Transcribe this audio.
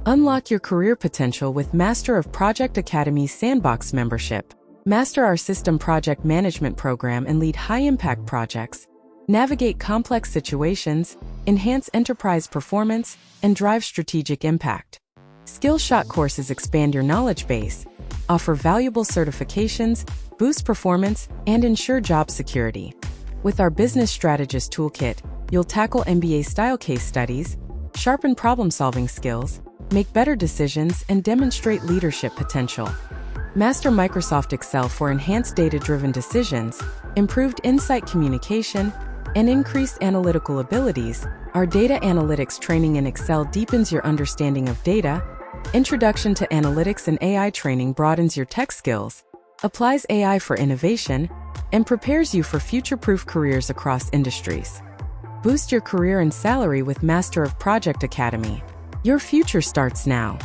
Unlock your career potential with Master of Project Academy's Sandbox membership. Master our system project management program and lead high-impact projects, navigate complex situations, enhance enterprise performance, and drive strategic impact. Skillshot courses expand your knowledge base, offer valuable certifications, boost performance, and ensure job security. With our Business Strategist Toolkit, you'll tackle MBA-style case studies, sharpen problem-solving skills, make better decisions, and demonstrate leadership potential. Master Microsoft Excel for enhanced data-driven decisions, improved insight communication, and increased analytical abilities. Our data analytics training in Excel deepens your understanding of data. Introduction to Analytics and AI training broadens your tech skills, applies AI for innovation, and prepares you for future-proof careers across industries. Boost your career and salary with Master of Project Academy. Your future starts now.